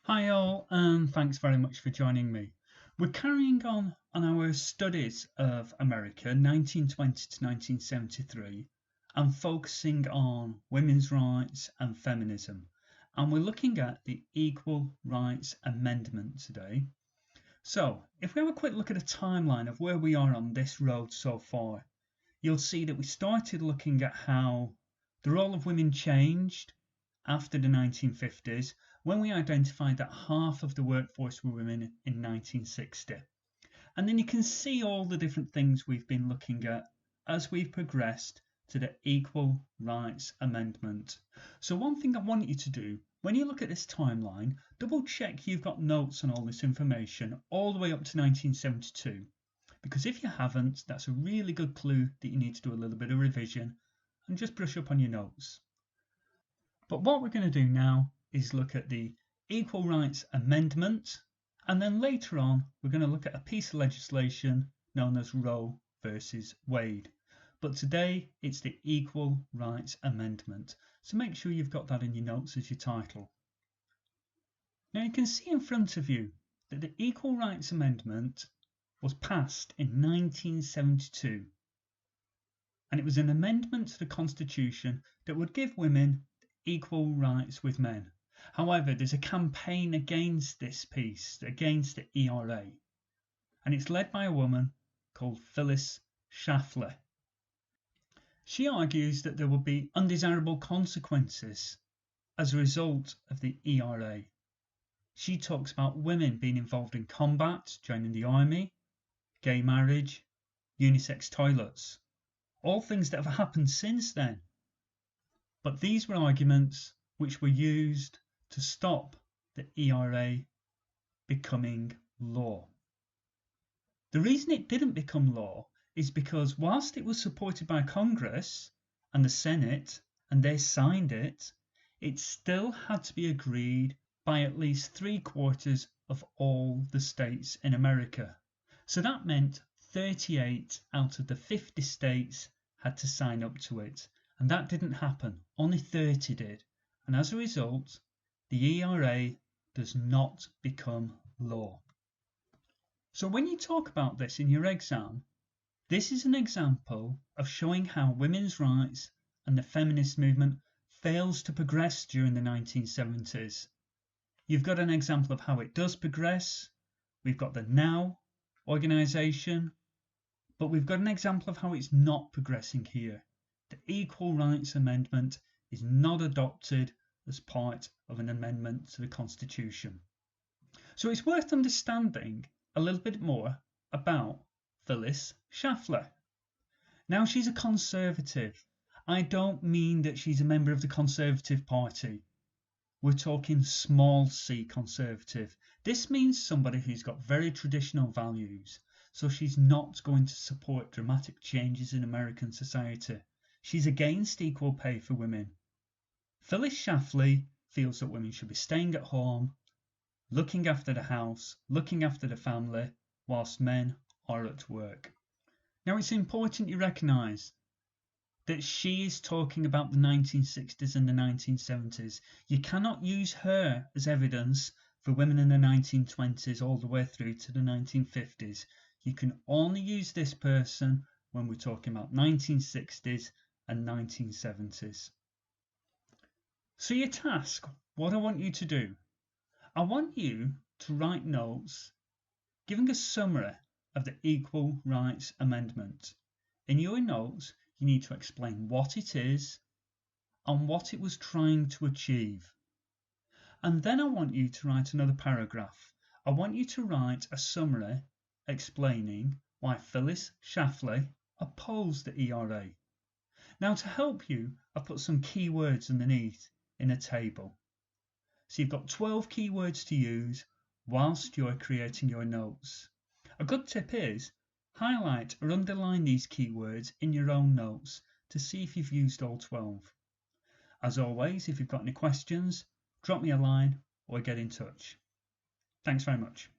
Hi all, and thanks very much for joining me. We're carrying on our studies of America 1920 to 1973 and focusing on women's rights and feminism. And we're looking at the Equal Rights Amendment today. So, if we have a quick look at a timeline of where we are on this road so far, you'll see that we started looking at how the role of women changed after the 1950s, when we identified that half of the workforce were women in 1960. And then you can see all the different things we've been looking at as we've progressed to the Equal Rights Amendment. So one thing I want you to do, when you look at this timeline, double check you've got notes on all this information all the way up to 1972. Because if you haven't, that's a really good clue that you need to do a little bit of revision and just brush up on your notes. But what we're going to do now is look at the Equal Rights Amendment, and then later on we're going to look at a piece of legislation known as Roe versus Wade. But today it's the Equal Rights Amendment, so make sure you've got that in your notes as your title. Now you can see in front of you that the Equal Rights Amendment was passed in 1972, and it was an amendment to the Constitution that would give women equal rights with men. However, there's a campaign against this piece, against the ERA, and it's led by a woman called Phyllis Schlafly. She argues that there will be undesirable consequences as a result of the ERA. She talks about women being involved in combat, joining the army, gay marriage, unisex toilets, all things that have happened since then. But these were arguments which were used to stop the ERA becoming law. The reason it didn't become law is because whilst it was supported by Congress and the Senate and they signed it, it still had to be agreed by at least 3/4 of all the states in America. So that meant 38 out of the 50 states had to sign up to it. And that didn't happen, only 30 did, and as a result, the ERA does not become law. So when you talk about this in your exam, this is an example of showing how women's rights and the feminist movement fails to progress during the 1970s. You've got an example of how it does progress, we've got the NOW organisation, but we've got an example of how it's not progressing here. The Equal Rights Amendment is not adopted as part of an amendment to the Constitution. So it's worth understanding a little bit more about Phyllis Schlafly. Now she's a conservative. I don't mean that she's a member of the Conservative Party. We're talking small c conservative. This means somebody who's got very traditional values. So she's not going to support dramatic changes in American society. She's against equal pay for women. Phyllis Schlafly feels that women should be staying at home, looking after the house, looking after the family, whilst men are at work. Now it's important you recognise that she is talking about the 1960s and the 1970s. You cannot use her as evidence for women in the 1920s all the way through to the 1950s. You can only use this person when we're talking about 1960s and 1970s. So your task, what I want you to do, I want you to write notes giving a summary of the Equal Rights Amendment. In your notes, you need to explain what it is and what it was trying to achieve. And then I want you to write another paragraph. I want you to write a summary explaining why Phyllis Schlafly opposed the ERA. Now to help you, I've put some keywords underneath in a table. So you've got 12 keywords to use whilst you're creating your notes. A good tip is highlight or underline these keywords in your own notes to see if you've used all 12. As always, if you've got any questions, drop me a line or get in touch. Thanks very much.